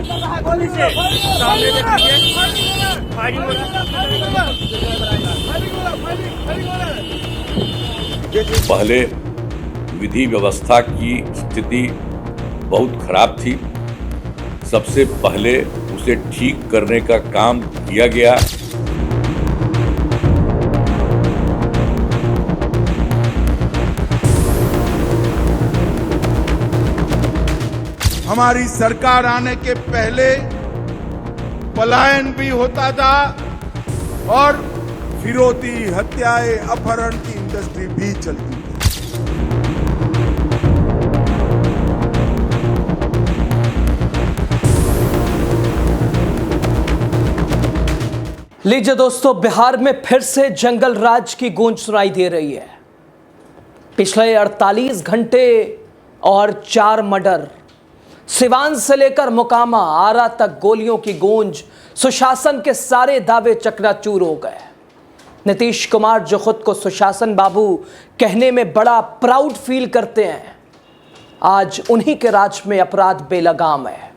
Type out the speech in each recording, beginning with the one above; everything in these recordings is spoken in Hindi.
गोली से सामने से फायरिंग हो पहले विधि व्यवस्था की स्थिति बहुत खराब थी। सबसे पहले उसे ठीक करने का काम किया गया। हमारी सरकार आने के पहले पलायन भी होता था और फिरौती, हत्याएं, अपहरण की इंडस्ट्री भी चलती थी। लीजिए दोस्तों, बिहार में फिर से जंगल राज की गूंज सुनाई दे रही है। पिछले 48 घंटे और 4 मर्डर, सिवान से लेकर मोकामा, आरा तक गोलियों की गूंज, सुशासन के सारे दावे चकनाचूर हो गए। नीतीश कुमार जो खुद को सुशासन बाबू कहने में बड़ा प्राउड फील करते हैं, आज उन्हीं के राज में अपराध बेलगाम है।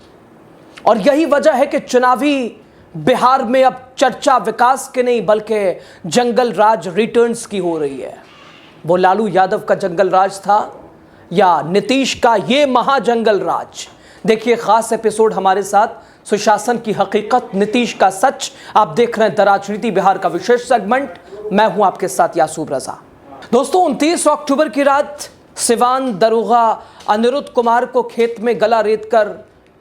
और यही वजह है कि चुनावी बिहार में अब चर्चा विकास के नहीं बल्कि जंगल राज रिटर्न्स की हो रही है। वो लालू यादव का जंगल राज था या नीतीश का ये महाजंगल राज? देखिए खास एपिसोड हमारे साथ, सुशासन की हकीकत, नीतीश का सच। आप देख रहे हैं द राजनीति बिहार का विशेष सेगमेंट। मैं हूं आपके साथ यासूब रजा। दोस्तों, 29 अक्टूबर की रात सिवान दरोगा अनिरुद्ध कुमार को खेत में गला रेत कर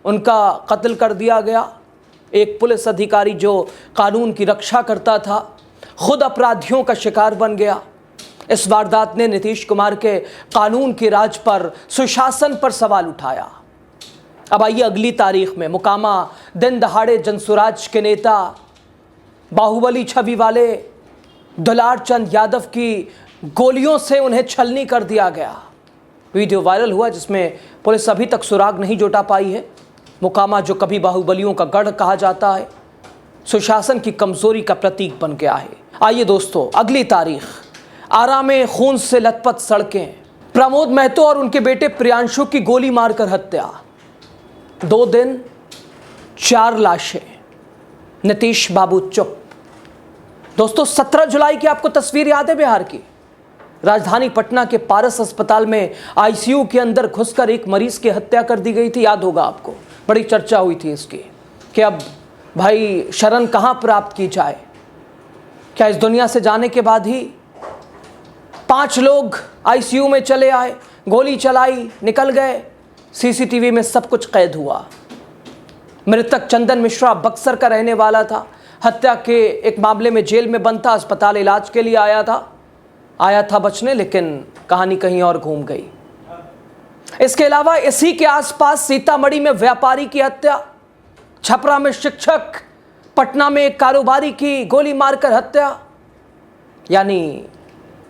उनका कत्ल कर दिया गया। एक पुलिस अधिकारी जो कानून की रक्षा करता था, खुद अपराधियों का शिकार बन गया। इस वारदात ने नीतीश कुमार के कानून के राज पर, सुशासन पर सवाल उठाया। अब आइए अगली तारीख में मोकामा दिन दहाड़े जनसुराज के नेता, बाहुबली छवि वाले दुलार चंद यादव की गोलियों से उन्हें छलनी कर दिया गया। वीडियो वायरल हुआ जिसमें पुलिस अभी तक सुराग नहीं जुटा पाई है। मोकामा जो कभी बाहुबलियों का गढ़ कहा जाता है, सुशासन की कमजोरी का प्रतीक बन गया है। आइए दोस्तों, अगली तारीख, आरा में खून से लथपथ सड़कें, प्रमोद महतो और उनके बेटे प्रियांशु की गोली मारकर हत्या, 2 दिन 4 लाशें, नीतीश बाबू चुप। दोस्तों, 17 जुलाई की आपको तस्वीर याद है बिहार की? राजधानी पटना के पारस अस्पताल में आईसीयू के अंदर घुसकर एक मरीज की हत्या कर दी गई थी। याद होगा आपको, बड़ी चर्चा हुई थी इसकी कि अब भाई शरण कहां प्राप्त की जाए। क्या इस दुनिया से जाने के बाद ही 5 लोग आईसीयू में चले आए, गोली चलाई, निकल गए, सीसीटीवी में सब कुछ कैद हुआ। मृतक चंदन मिश्रा बक्सर का रहने वाला था। हत्या के एक मामले में जेल में बंद था, अस्पताल इलाज के लिए आया था बचने, लेकिन कहानी कहीं और घूम गई। इसके अलावा इसी के आसपास सीतामढ़ी में व्यापारी की हत्या, छपरा में शिक्षक, पटना में एक कारोबारी की गोली मारकर हत्या। यानी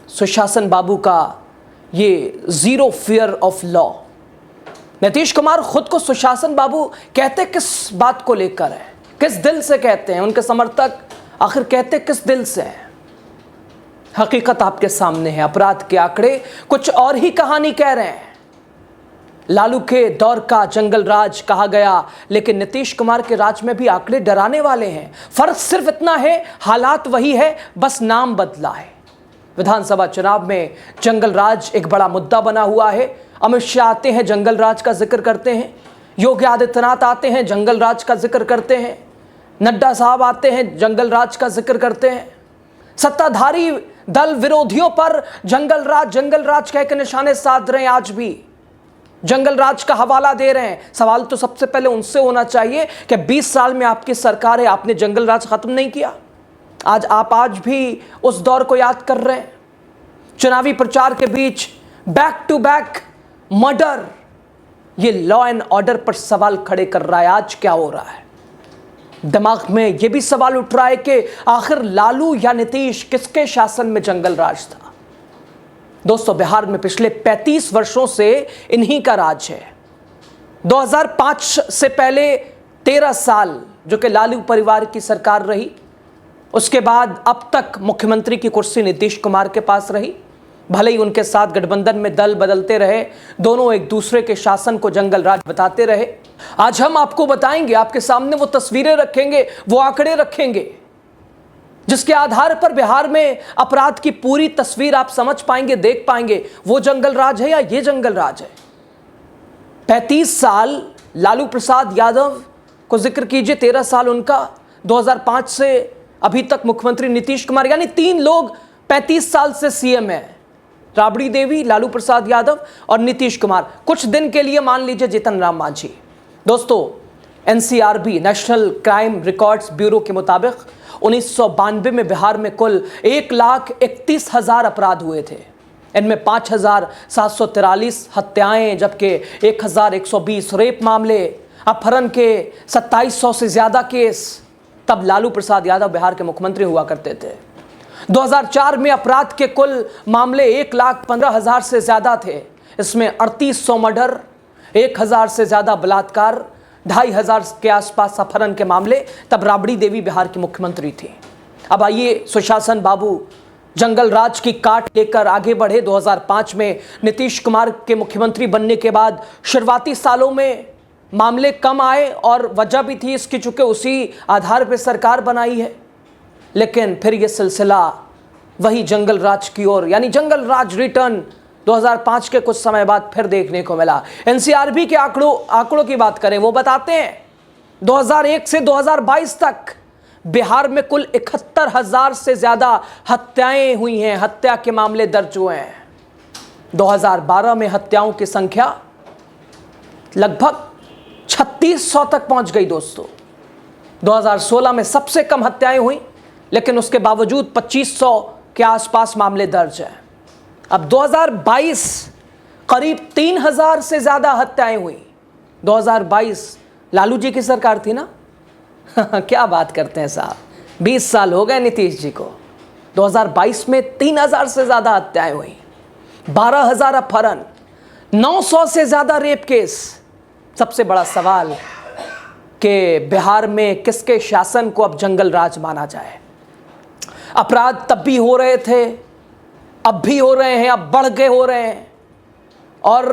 सुशासन बाबू का ये zero fear of law. Nitish Kumar खुद को सुशासन बाबू कहते किस बात को लेकर है, किस दिल से कहते हैं? उनके समर्थक आखिर कहते किस दिल से हैं? हकीकत आपके सामने है। अपराध के आंकड़े कुछ और ही कहानी कह रहे हैं। लालू के दौर का जंगल राज कहा गया, लेकिन नीतीश कुमार के राज में भी आंकड़े डराने वाले हैं। फर्क सिर्फ इतना है, हालात वही है, बस नाम बदला है। विधानसभा चुनाव में जंगल राज एक बड़ा मुद्दा बना हुआ है। अमित शाह आते हैं, जंगल राज का जिक्र करते हैं। योगी आदित्यनाथ आते हैं, जंगल राज का जिक्र करते हैं। नड्डा साहब आते हैं, जंगल राज का जिक्र करते हैं। सत्ताधारी दल विरोधियों पर जंगल राज कह के निशाने साध रहे हैं। आज भी जंगल राज का हवाला दे रहे हैं। सवाल तो सबसे पहले उनसे होना चाहिए कि 20 साल में आपकी सरकार है, आपने जंगल राज खत्म नहीं किया। आज भी उस दौर को याद कर रहे हैं। चुनावी प्रचार के बीच बैक टू बैक मर्डर, ये लॉ एंड ऑर्डर पर सवाल खड़े कर रहा है। आज क्या हो रहा है? दिमाग में यह भी सवाल उठ रहा है कि आखिर लालू या नीतीश, किसके शासन में जंगल राज था? दोस्तों, बिहार में पिछले 35 वर्षों से इन्हीं का राज है। 2005 से पहले 13 साल जो कि लालू परिवार की सरकार रही, उसके बाद अब तक मुख्यमंत्री की कुर्सी नीतीश कुमार के पास रही। भले ही उनके साथ गठबंधन में दल बदलते रहे, दोनों एक दूसरे के शासन को जंगल राज बताते रहे। आज हम आपको बताएंगे, आपके सामने वो तस्वीरें रखेंगे, वो आंकड़े रखेंगे, जिसके आधार पर बिहार में अपराध की पूरी तस्वीर आप समझ पाएंगे, देख पाएंगे। वो जंगल राज है या ये जंगल राज है? 35 साल लालू प्रसाद यादव को जिक्र कीजिए, 13 साल उनका, 2005 से अभी तक मुख्यमंत्री नीतीश कुमार, यानी 3 लोग 35 साल से सीएम है, राबड़ी देवी, लालू प्रसाद यादव और नीतीश कुमार। कुछ दिन के लिए मान लीजिए जीतन राम मांझी। दोस्तों, NCRB national crime records bureau के मुताबिक 1992 में बिहार में कुल 1,31,000 अपराध हुए थे। इनमें 5,743 हत्याएं, जबकि 1,120 रेप मामले, अपहरण के 2700 से ज्यादा केस। तब लालू प्रसाद यादव बिहार के मुख्यमंत्री हुआ करते थे। 2004 में अपराध के कुल मामले 1,15,000 से ज्यादा थे। इसमें 3,800 मर्डर, 1,000 से ज्यादा बलात्कार, 2,500 के आसपास अपहरण के मामले। तब राबड़ी देवी बिहार की मुख्यमंत्री थी। अब आइए सुशासन बाबू जंगल राज की काट लेकर आगे बढ़े। 2005 में नीतीश कुमार के मुख्यमंत्री बनने के बाद शुरुआती सालों में मामले कम आए और वजह भी थी इसकी, चूंकि उसी आधार पर सरकार बनाई है। लेकिन फिर यह सिलसिला वही जंगल राज की ओर, यानी जंगल राज रिटर्न 2005 के कुछ समय बाद फिर देखने को मिला। एनसीआरबी के आंकड़ों की बात करें, वो बताते हैं 2001 से 2022 तक बिहार में कुल 71,000 से ज्यादा हत्याएं हुई हैं, हत्या के मामले दर्ज हुए हैं। 2012 में हत्याओं की संख्या लगभग 3600 तक पहुंच गई। दोस्तों, 2016 में सबसे कम हत्याएं हुई, लेकिन उसके बावजूद 2500 के आसपास मामले दर्ज हैं। अब 2022 करीब 3,000 से ज्यादा हत्याएं हुई। 2022 लालू जी की सरकार थी ना। क्या बात करते हैं साहब, 20 साल हो गए नीतीश जी को। 2022 में 3,000 से ज्यादा हत्याएं हुई, 12,000 अपहरण, 900 से ज्यादा रेप केस। सबसे बड़ा सवाल कि बिहार में किसके शासन को अब जंगल राज माना जाए? अपराध तब भी हो रहे थे, अब भी हो रहे हैं, अब बढ़ के हो रहे हैं। और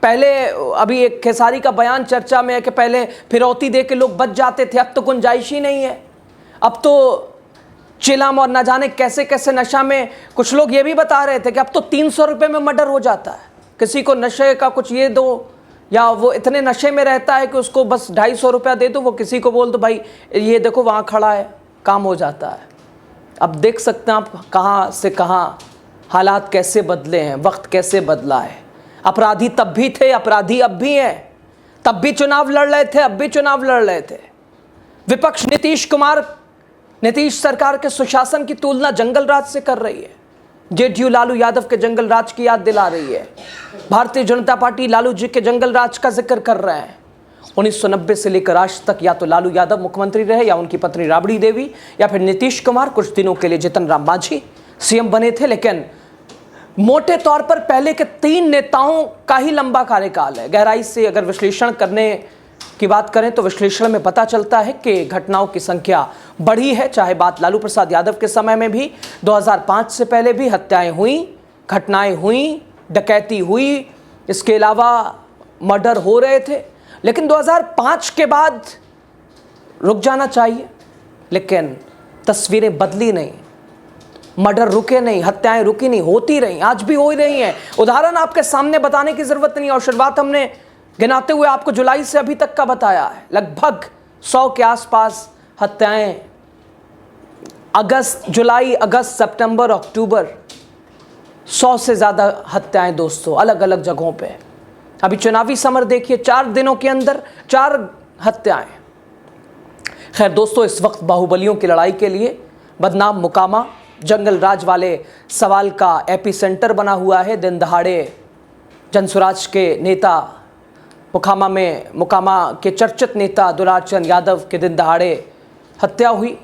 पहले, अभी एक खेसारी का बयान चर्चा में है कि पहले फिरौती दे के लोग बच जाते थे, अब तो गुंजाइश ही नहीं है। अब तो चिलम और न जाने कैसे कैसे नशा में, कुछ लोग ये भी बता रहे थे कि अब तो 300 रुपये में मर्डर हो जाता है। किसी को नशे का कुछ ये दो, या वो इतने नशे में रहता है कि उसको बस 250 रुपया दे दो, वो किसी को बोल दो भाई ये देखो वहाँ खड़ा है, काम हो जाता है। अब देख सकते हैं आप कहाँ से कहाँ हालात कैसे बदले हैं, वक्त कैसे बदला है। अपराधी तब भी थे, अपराधी अब भी हैं। तब भी चुनाव लड़ रहे थे, अब भी चुनाव लड़ रहे थे। विपक्ष नीतीश सरकार के सुशासन की तुलना जंगल राज से कर रही है। जेडीयू लालू यादव के जंगल राज की याद दिला रही है। भारतीय जनता पार्टी लालू जी के जंगल राज का जिक्र कर रहे हैं। 1990 से लेकर आज तक या तो लालू यादव मुख्यमंत्री रहे, या उनकी पत्नी राबड़ी देवी, या फिर नीतीश कुमार। कुछ दिनों के लिए जीतन राम मांझी सीएम बने थे। लेकिन मोटे तौर पर पहले के 3 नेताओं का ही लंबा कार्यकाल है। गहराई से अगर विश्लेषण करने की बात करें तो विश्लेषण में पता चलता है कि घटनाओं की संख्या बढ़ी है। चाहे बात लालू प्रसाद यादव के समय में भी 2005 से पहले भी हत्याएं हुई, घटनाएं हुई, डकैती हुई, इसके अलावा मर्डर हो रहे थे। लेकिन 2005 के बाद रुक जाना चाहिए, लेकिन तस्वीरें बदली नहीं, मर्डर रुके नहीं, हत्याएं रुकी नहीं, होती रही, आज भी हो ही रही हैं। उदाहरण आपके सामने बताने की जरूरत नहीं, और शुरुआत हमने गिनाते हुए आपको जुलाई से अभी तक का बताया है। लगभग 100 के आसपास हत्याएं, जुलाई, अगस्त, सितंबर, अक्टूबर, 100 से ज़्यादा हत्याएं दोस्तों, अलग अलग जगहों पे। अभी चुनावी समर देखिए, 4 दिनों के अंदर 4 हत्याएं। खैर दोस्तों, इस वक्त बाहुबलियों की लड़ाई के लिए बदनाम मुकामा जंगल राज वाले सवाल का एपिसेंटर बना हुआ है। दिन दहाड़े जनसुराज के नेता मुकामा के चर्चित नेता दुलारचंद यादव के दिन दहाड़े हत्या हुई।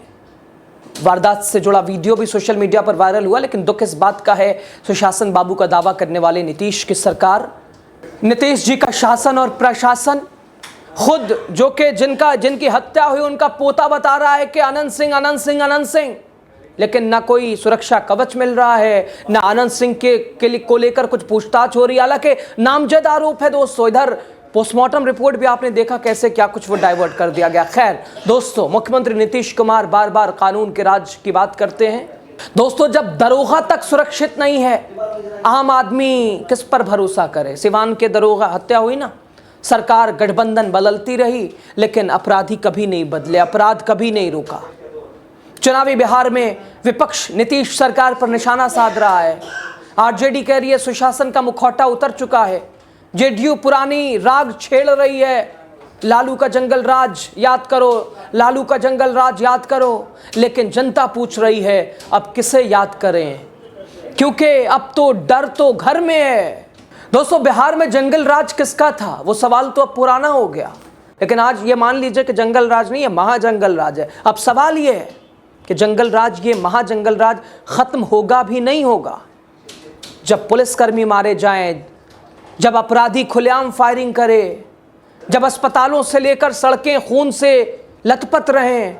वारदात से जुड़ा वीडियो भी सोशल मीडिया पर वायरल हुआ। लेकिन दुख इस बात का है, सुशासन बाबू का दावा करने वाले नीतीश की सरकार, नीतीश जी का शासन और प्रशासन खुद जो कि जिनकी हत्या हुई उनका पोता बता रहा है कि अनंत सिंह लेकिन ना कोई सुरक्षा कवच मिल रहा है, ना आनंद सिंह को लेकर कुछ पूछताछ हो रही है। हालांकि नामजद आरोप है दोस्तों। इधर पोस्टमार्टम रिपोर्ट भी आपने देखा कैसे क्या कुछ वो डाइवर्ट कर दिया गया। खैर दोस्तों, मुख्यमंत्री नीतीश कुमार बार बार कानून के राज की बात करते हैं। दोस्तों, जब दरोगा तक सुरक्षित नहीं है, आम आदमी किस पर भरोसा करे। सिवान के दरोगा हत्या हुई ना, सरकार गठबंधन बदलती रही, लेकिन अपराधी कभी नहीं बदले, अपराध कभी नहीं रुका। चुनावी बिहार में विपक्ष नीतीश सरकार पर निशाना साध रहा है। आरजेडी कह रही है सुशासन का मुखौटा उतर चुका है। जेडीयू पुरानी राग छेड़ रही है, लालू का जंगल राज याद करो, लालू का जंगल राज याद करो। लेकिन जनता पूछ रही है अब किसे याद करें, क्योंकि अब तो डर तो घर में है। दोस्तों, बिहार में जंगल राज किसका था, वो सवाल तो अब पुराना हो गया। लेकिन आज ये मान लीजिए कि जंगल राज नहीं है, महाजंगल राज है। अब सवाल ये है कि जंगल राज, ये महाजंगल राज खत्म होगा भी नहीं होगा। जब पुलिसकर्मी मारे जाएं, जब अपराधी खुलेआम फायरिंग करे, जब अस्पतालों से लेकर सड़कें खून से लथपथ रहें,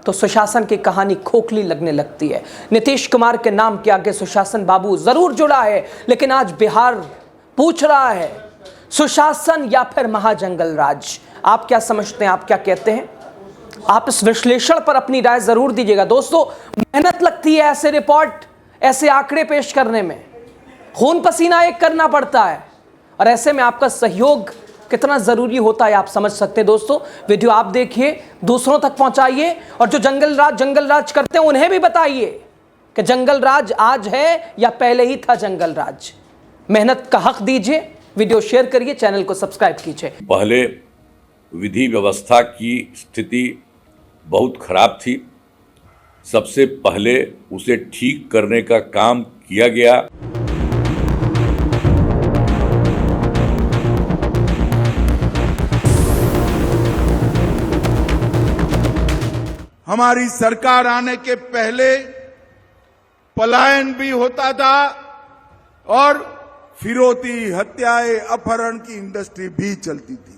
तो सुशासन की कहानी खोखली लगने लगती है। नीतीश कुमार के नाम के आगे सुशासन बाबू जरूर जुड़ा है, लेकिन आज बिहार पूछ रहा है सुशासन या फिर महाजंगल राज। आप क्या समझते हैं, आप क्या कहते हैं? आप इस विश्लेषण पर अपनी राय जरूर दीजिएगा। दोस्तों, मेहनत लगती है ऐसे रिपोर्ट, ऐसे आंकड़े पेश करने में, खून पसीना एक करना पड़ता है, और ऐसे में आपका सहयोग कितना जरूरी होता है आप समझ सकते हैं। दोस्तों, वीडियो आप देखिए, दूसरों तक पहुंचाइए, और जो जंगल राज करते हैं उन्हें भी बताइए कि जंगल राज आज है या पहले ही था जंगल राज। मेहनत का हक दीजिए, वीडियो शेयर करिए, चैनल को सब्सक्राइब कीजिए। पहले विधि व्यवस्था की स्थिति बहुत खराब थी। सबसे पहले उसे ठीक करने का काम किया गया। हमारी सरकार आने के पहले पलायन भी होता था और फिरौती, हत्याएं, अपहरण की इंडस्ट्री भी चलती थी।